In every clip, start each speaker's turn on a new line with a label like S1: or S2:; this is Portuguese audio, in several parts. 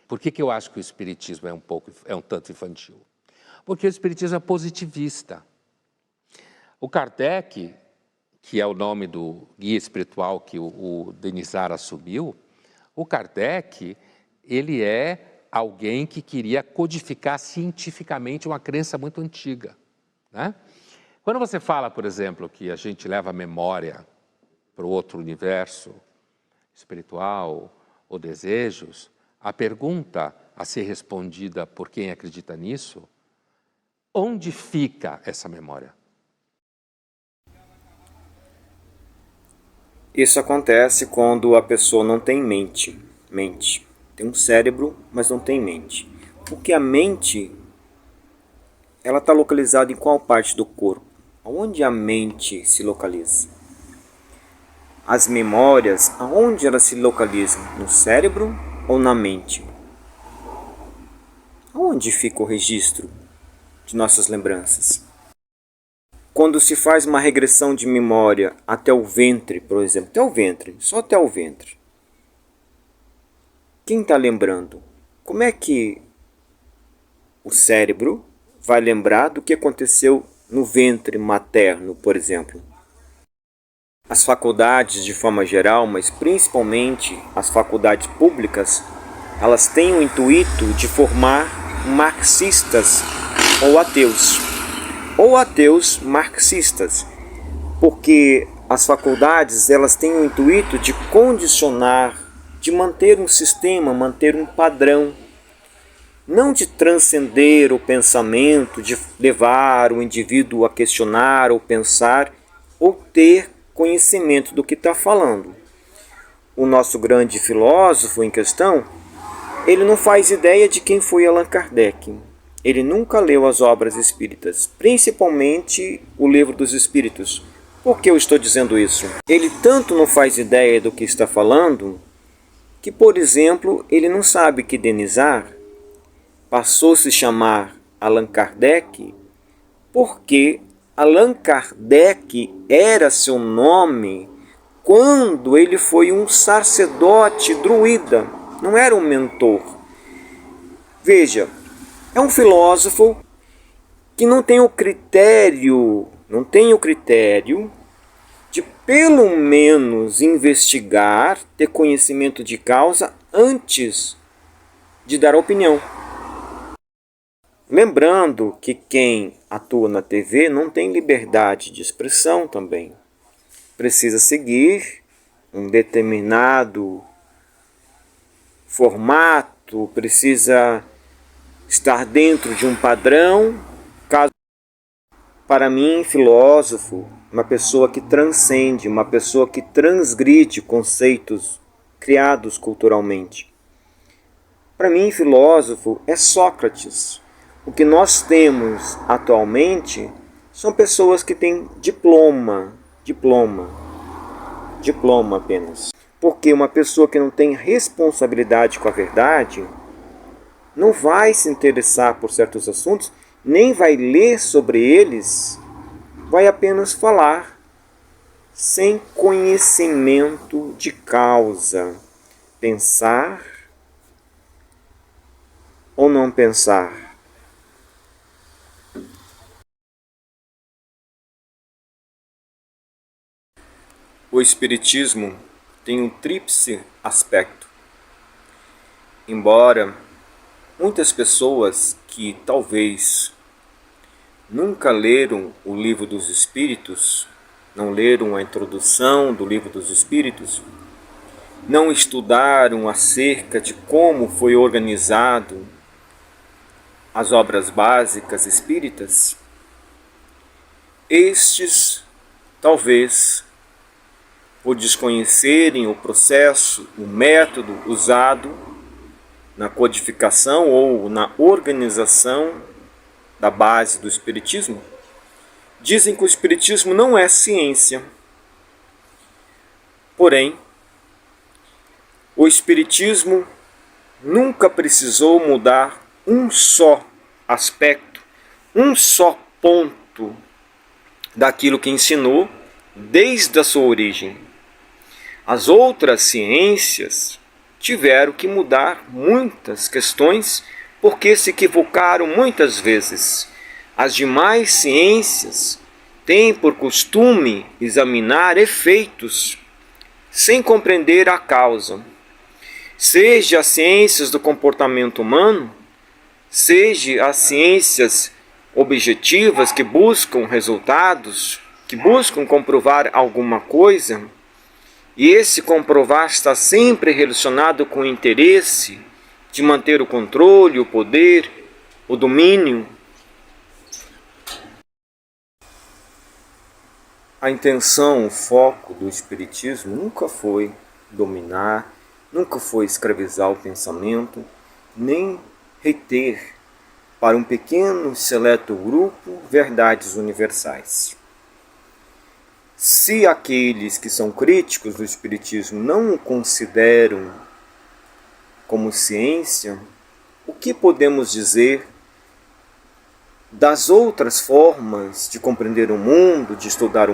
S1: Por que eu acho que o Espiritismo é um tanto infantil? Porque o Espiritismo é positivista. O Kardec, que é o nome do guia espiritual que o Denisar assumiu, o Kardec, ele é alguém que queria codificar cientificamente uma crença muito antiga, né? Quando você fala, por exemplo, que a gente leva a memória para o outro universo espiritual ou desejos, a pergunta a ser respondida por quem acredita nisso, onde fica essa memória?
S2: Isso acontece quando a pessoa não tem mente. Tem um cérebro, mas não tem mente. Porque a mente, ela está localizada em qual parte do corpo? Onde a mente se localiza? As memórias, aonde elas se localizam? No cérebro ou na mente? Onde fica o registro de nossas lembranças? Quando se faz uma regressão de memória até o ventre, por exemplo, até o ventre, só até o ventre. Quem está lembrando? Como é que o cérebro vai lembrar do que aconteceu no ventre materno, por exemplo? As faculdades, de forma geral, mas principalmente as faculdades públicas, elas têm o intuito de formar marxistas ou ateus marxistas, porque as faculdades elas têm o intuito de condicionar, de manter um sistema, manter um padrão, não de transcender o pensamento, de levar o indivíduo a questionar ou pensar ou ter conhecimento do que está falando. O nosso grande filósofo em questão, ele não faz ideia de quem foi Allan Kardec. Ele nunca leu as obras espíritas, principalmente o Livro dos Espíritos. Por que eu estou dizendo isso? Ele tanto não faz ideia do que está falando, que, por exemplo, ele não sabe que Denisar passou a se chamar Allan Kardec porque Allan Kardec era seu nome quando ele foi um sacerdote druida, não era um mentor. Veja, é um filósofo que não tem o critério de pelo menos investigar, ter conhecimento de causa antes de dar opinião. Lembrando que quem atua na TV não tem liberdade de expressão também. Precisa seguir um determinado formato, precisa estar dentro de um padrão. Para mim, filósofo, uma pessoa que transcende, uma pessoa que transgride conceitos criados culturalmente. Para mim, filósofo é Sócrates. O que nós temos atualmente são pessoas que têm diploma apenas. Porque uma pessoa que não tem responsabilidade com a verdade não vai se interessar por certos assuntos, nem vai ler sobre eles, vai apenas falar, sem conhecimento de causa. Pensar ou não pensar? O Espiritismo tem um tríplice aspecto. Embora muitas pessoas que talvez nunca leram o Livro dos Espíritos, não leram a introdução do Livro dos Espíritos, não estudaram acerca de como foi organizado as obras básicas espíritas, estes talvez, por desconhecerem o processo, o método usado na codificação ou na organização da base do Espiritismo, dizem que o Espiritismo não é ciência. Porém, o Espiritismo nunca precisou mudar um só aspecto, um só ponto daquilo que ensinou desde a sua origem. As outras ciências tiveram que mudar muitas questões porque se equivocaram muitas vezes. As demais ciências têm por costume examinar efeitos sem compreender a causa. Seja as ciências do comportamento humano, seja as ciências objetivas que buscam resultados, que buscam comprovar alguma coisa, e esse comprovar está sempre relacionado com o interesse de manter o controle, o poder, o domínio. A intenção, o foco do Espiritismo nunca foi dominar, nunca foi escravizar o pensamento, nem reter para um pequeno seleto grupo verdades universais. Se aqueles que são críticos do Espiritismo não o consideram como ciência, o que podemos dizer das outras formas de compreender o mundo, de estudar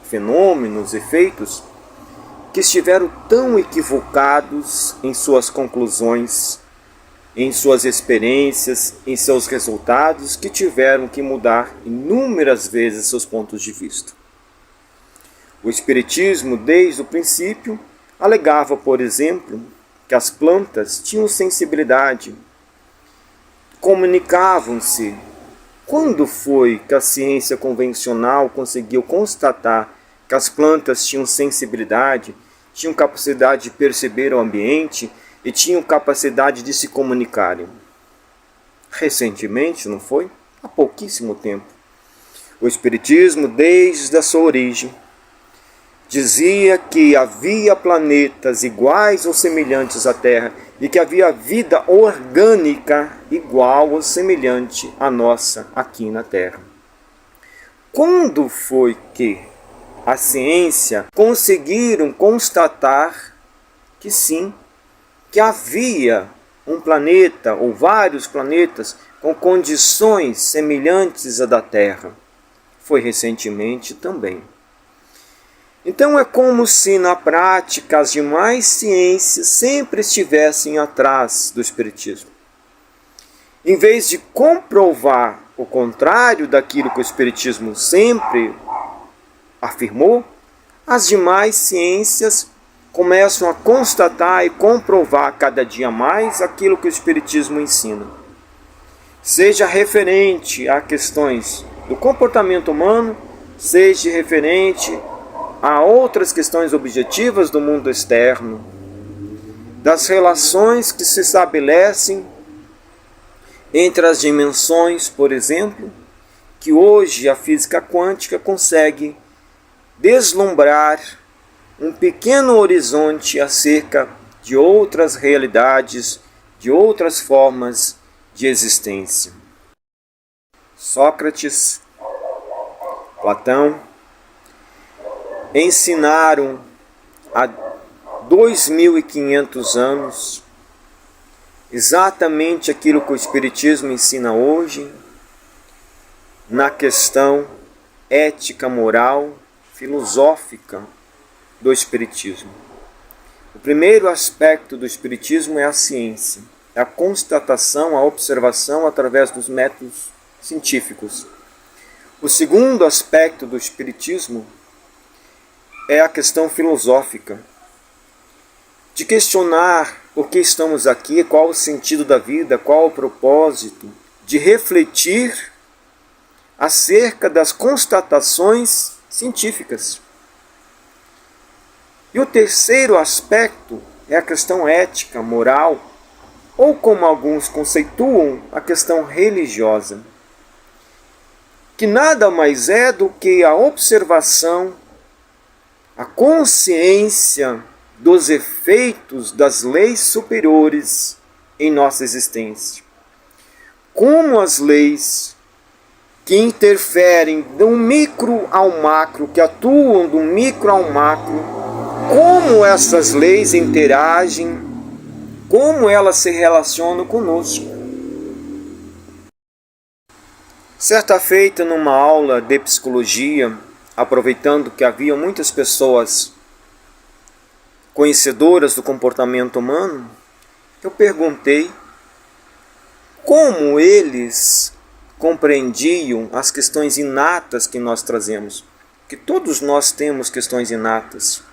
S2: fenômenos, efeitos, que estiveram tão equivocados em suas conclusões, em suas experiências, em seus resultados, que tiveram que mudar inúmeras vezes seus pontos de vista. O Espiritismo, desde o princípio, alegava, por exemplo, que as plantas tinham sensibilidade, comunicavam-se. Quando foi que a ciência convencional conseguiu constatar que as plantas tinham sensibilidade, tinham capacidade de perceber o ambiente e tinham capacidade de se comunicarem? Recentemente, não foi? Há pouquíssimo tempo. O Espiritismo, desde a sua origem, dizia que havia planetas iguais ou semelhantes à Terra e que havia vida orgânica igual ou semelhante à nossa aqui na Terra. Quando foi que a ciência conseguiram constatar que sim, que havia um planeta ou vários planetas com condições semelhantes à da Terra? Foi recentemente também. Então é como se na prática as demais ciências sempre estivessem atrás do Espiritismo. Em vez de comprovar o contrário daquilo que o Espiritismo sempre afirmou, as demais ciências começam a constatar e comprovar cada dia mais aquilo que o Espiritismo ensina. Seja referente a questões do comportamento humano, seja referente a outras questões objetivas do mundo externo, das relações que se estabelecem entre as dimensões, por exemplo, que hoje a física quântica consegue deslumbrar um pequeno horizonte acerca de outras realidades, de outras formas de existência. Sócrates, Platão, ensinaram há 2.500 anos exatamente aquilo que o Espiritismo ensina hoje na questão ética, moral, filosófica do Espiritismo. O primeiro aspecto do Espiritismo é a ciência, é a constatação, a observação através dos métodos científicos. O segundo aspecto do Espiritismo é a questão filosófica, de questionar por que estamos aqui, qual o sentido da vida, qual o propósito, de refletir acerca das constatações científicas. E o terceiro aspecto é a questão ética, moral, ou como alguns conceituam, a questão religiosa, que nada mais é do que a observação, a consciência dos efeitos das leis superiores em nossa existência. Como as leis que interferem do micro ao macro, que atuam do micro ao macro, como essas leis interagem, como elas se relacionam conosco. Certa feita, numa aula de psicologia, aproveitando que havia muitas pessoas conhecedoras do comportamento humano, eu perguntei como eles compreendiam as questões inatas que nós trazemos, que todos nós temos questões inatas.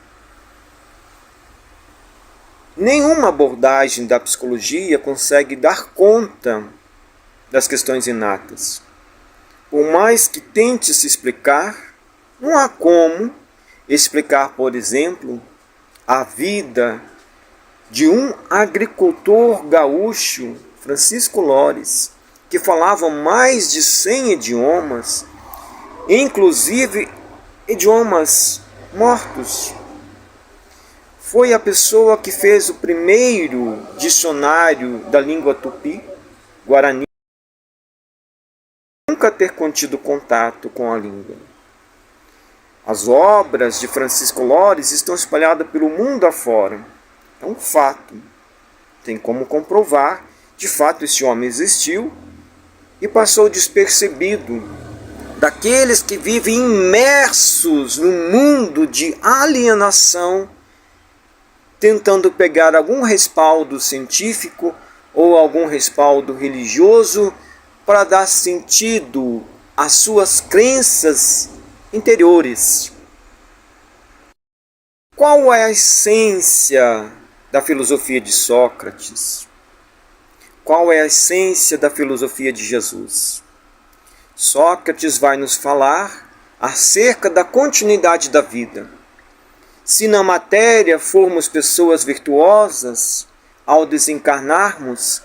S2: Nenhuma abordagem da psicologia consegue dar conta das questões inatas. Por mais que tente se explicar, não há como explicar, por exemplo, a vida de um agricultor gaúcho, Francisco Lores, que falava mais de 100 idiomas, inclusive idiomas mortos. Foi a pessoa que fez o primeiro dicionário da língua tupi, guarani, nunca ter contido contato com a língua. As obras de Francisco Lores estão espalhadas pelo mundo afora. É um fato. Tem como comprovar. De fato, esse homem existiu e passou despercebido daqueles que vivem imersos no mundo de alienação, tentando pegar algum respaldo científico ou algum respaldo religioso para dar sentido às suas crenças interiores. Qual é a essência da filosofia de Sócrates? Qual é a essência da filosofia de Jesus? Sócrates vai nos falar acerca da continuidade da vida. Se na matéria formos pessoas virtuosas, ao desencarnarmos,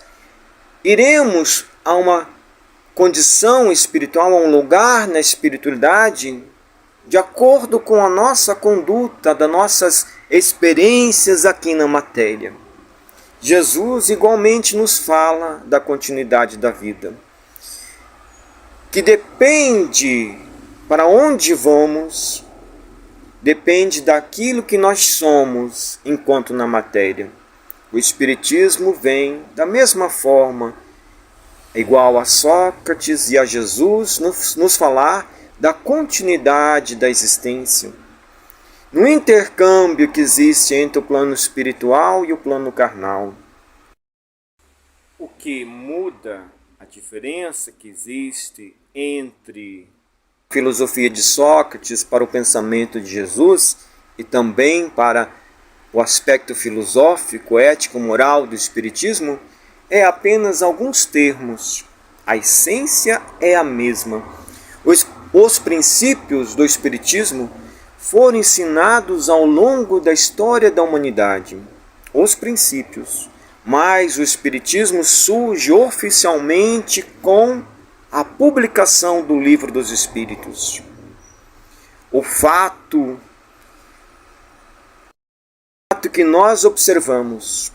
S2: iremos a uma condição espiritual, a um lugar na espiritualidade, de acordo com a nossa conduta, das nossas experiências aqui na matéria. Jesus igualmente nos fala da continuidade da vida, que depende para onde vamos, depende daquilo que nós somos enquanto na matéria. O Espiritismo vem da mesma forma, igual a Sócrates e a Jesus, nos falar da continuidade da existência, no intercâmbio que existe entre o plano espiritual e o plano carnal. O que muda, a diferença que existe entre a filosofia de Sócrates para o pensamento de Jesus e também para o aspecto filosófico, ético, moral do Espiritismo, é apenas alguns termos. A essência é a mesma. Os princípios do Espiritismo foram ensinados ao longo da história da humanidade. Os princípios. Mas o Espiritismo surge oficialmente com a publicação do Livro dos Espíritos. O fato que nós observamos,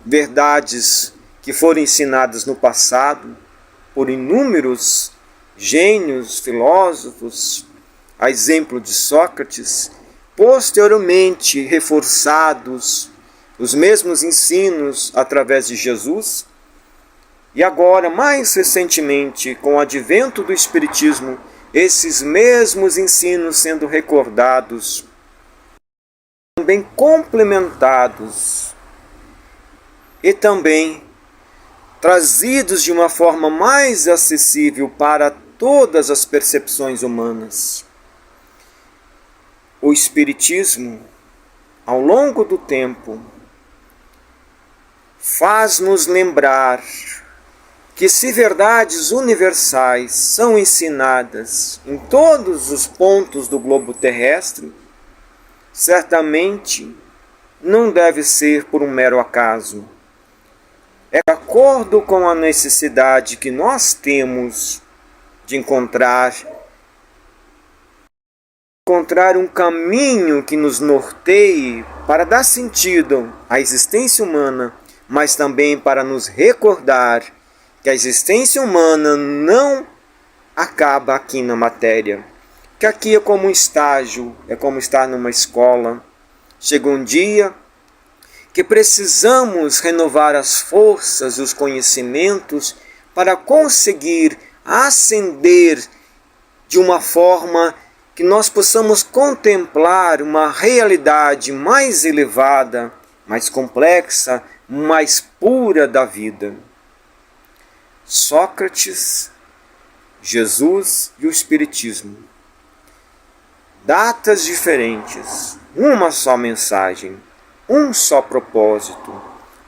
S2: verdades que foram ensinadas no passado por inúmeros gênios, filósofos, a exemplo de Sócrates, posteriormente reforçados, os mesmos ensinos através de Jesus, e agora, mais recentemente, com o advento do Espiritismo, esses mesmos ensinos sendo recordados, também complementados e também trazidos de uma forma mais acessível para todas as percepções humanas. O Espiritismo, ao longo do tempo, faz-nos lembrar que se verdades universais são ensinadas em todos os pontos do globo terrestre, certamente não deve ser por um mero acaso. É de acordo com a necessidade que nós temos de encontrar um caminho que nos norteie para dar sentido à existência humana, mas também para nos recordar que a existência humana não acaba aqui na matéria, que aqui é como um estágio, é como estar numa escola. Chega um dia que precisamos renovar as forças e os conhecimentos para conseguir ascender de uma forma que nós possamos contemplar uma realidade mais elevada, mais complexa, mais pura da vida. Sócrates, Jesus e o Espiritismo. Datas diferentes, uma só mensagem, um só propósito: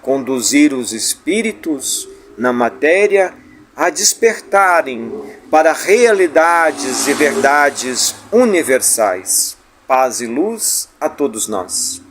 S2: conduzir os espíritos na matéria a despertarem para realidades e verdades universais. Paz e luz a todos nós.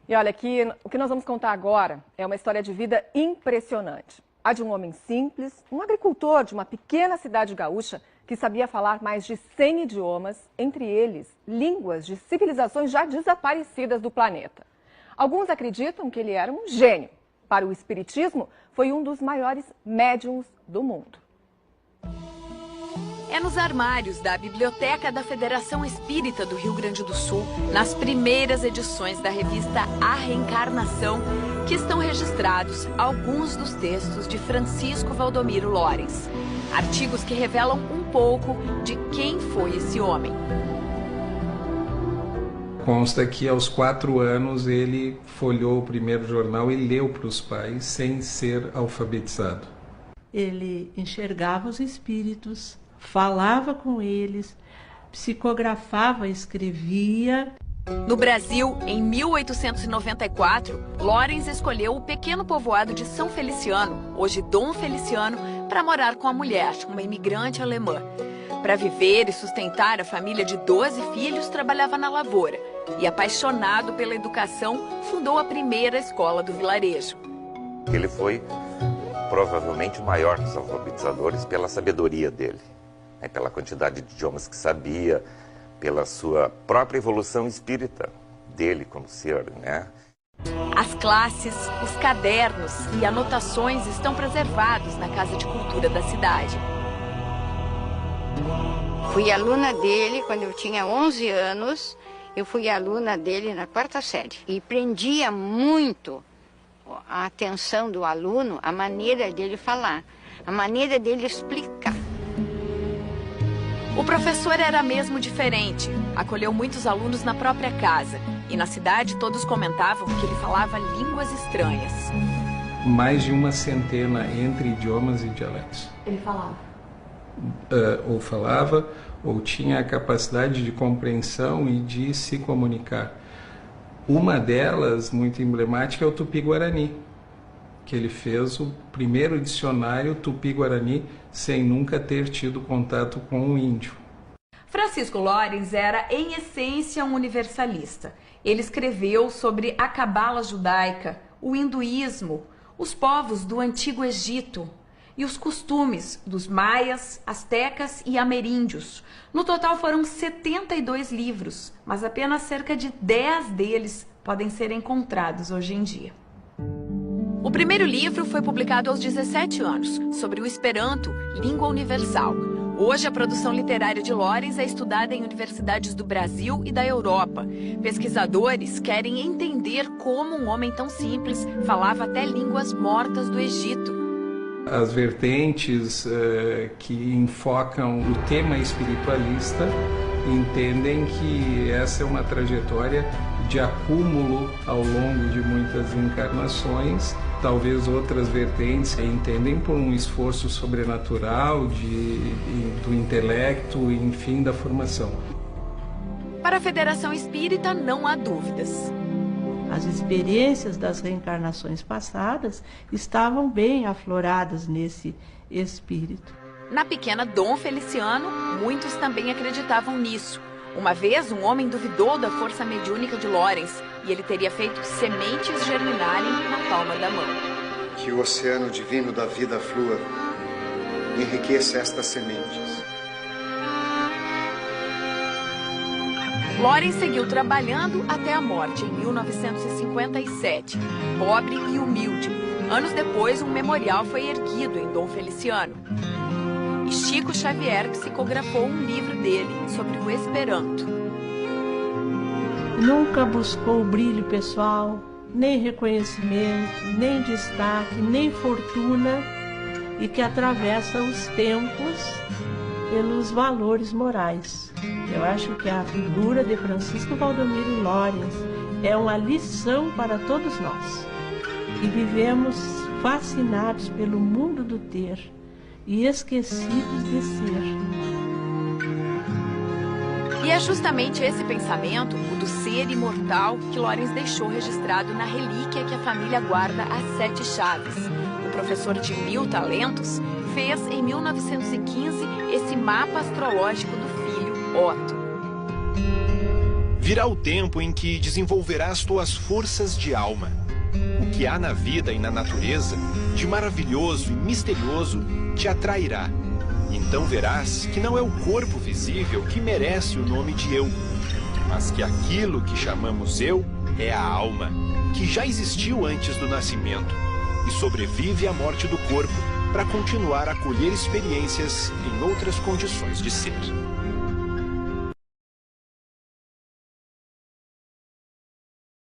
S3: E olha, aqui, o que nós vamos contar agora é uma história de vida impressionante. A de um homem simples, um agricultor de uma pequena cidade gaúcha que sabia falar mais de 100 idiomas, entre eles línguas de civilizações já desaparecidas do planeta. Alguns acreditam que ele era um gênio. Para o espiritismo, foi um dos maiores médiuns do mundo.
S4: É nos armários da Biblioteca da Federação Espírita do Rio Grande do Sul, nas primeiras edições da revista A Reencarnação, que estão registrados alguns dos textos de Francisco Valdomiro Lorens. Artigos que revelam um pouco de quem foi esse homem.
S5: Consta que aos 4 anos ele folheou o primeiro jornal e leu para os pais sem ser alfabetizado.
S6: Ele enxergava os espíritos, falava com eles, psicografava, escrevia.
S4: No Brasil, em 1894, Lorens escolheu o pequeno povoado de São Feliciano, hoje Dom Feliciano, para morar com a mulher, uma imigrante alemã. Para viver e sustentar a família de 12 filhos, trabalhava na lavoura e, apaixonado pela educação, fundou a primeira escola do vilarejo.
S7: Ele foi provavelmente o maior dos alfabetizadores pela sabedoria dele, pela quantidade de idiomas que sabia, pela sua própria evolução espírita dele como ser, né?
S4: As classes, os cadernos e anotações estão preservados na Casa de Cultura da cidade.
S8: Fui aluna dele quando eu tinha 11 anos. Eu fui aluna dele na 4ª série. E prendia muito a atenção do aluno, a maneira dele falar, a maneira dele explicar.
S4: O professor era mesmo diferente. Acolheu muitos alunos na própria casa. E na cidade todos comentavam que ele falava línguas estranhas.
S5: Mais de uma centena entre idiomas e dialetos.
S3: Ele falava?
S5: Ou falava, ou tinha a capacidade de compreensão e de se comunicar. Uma delas, muito emblemática, é o Tupi-Guarani, que ele fez o primeiro dicionário Tupi-Guarani sem nunca ter tido contato com o índio.
S9: Francisco Lorens era, em essência, um universalista. Ele escreveu sobre a cabala judaica, o hinduísmo, os povos do Antigo Egito e os costumes dos maias, astecas e ameríndios. No total foram 72 livros, mas apenas cerca de 10 deles podem ser encontrados hoje em dia.
S4: O primeiro livro foi publicado aos 17 anos, sobre o Esperanto, língua universal. Hoje, a produção literária de Lorens é estudada em universidades do Brasil e da Europa. Pesquisadores querem entender como um homem tão simples falava até línguas mortas do Egito.
S5: As vertentes que enfocam o tema espiritualista entendem que essa é uma trajetória de acúmulo ao longo de muitas encarnações. Talvez outras vertentes entendem por um esforço sobrenatural do intelecto e, enfim, da formação.
S4: Para a Federação Espírita, não há dúvidas.
S6: As experiências das reencarnações passadas estavam bem afloradas nesse espírito.
S4: Na pequena Dom Feliciano, muitos também acreditavam nisso. Uma vez, um homem duvidou da força mediúnica de Lorens e ele teria feito sementes germinarem na palma da mão.
S10: Que o oceano divino da vida flua e enriqueça estas sementes.
S4: Lorens seguiu trabalhando até a morte em 1957, pobre e humilde. Anos depois, um memorial foi erguido em Dom Feliciano. Chico Xavier psicografou um livro dele sobre o Esperanto.
S6: Nunca buscou brilho pessoal, nem reconhecimento, nem destaque, nem fortuna, e que atravessa os tempos pelos valores morais. Eu acho que a figura de Francisco Valdomiro Lorens é uma lição para todos nós. E vivemos fascinados pelo mundo do ter e esquecidos de ser.
S4: E é justamente esse pensamento, o do ser imortal, que Lorens deixou registrado na relíquia que a família guarda às 7 chaves. O professor de 1000 talentos fez, em 1915, esse mapa astrológico do filho, Otto.
S11: Virá o tempo em que desenvolverás tuas forças de alma. O que há na vida e na natureza, de maravilhoso e misterioso, te atrairá. Então verás que não é o corpo visível que merece o nome de eu, mas que aquilo que chamamos eu é a alma, que já existiu antes do nascimento e sobrevive à morte do corpo para continuar a colher experiências em outras condições de ser.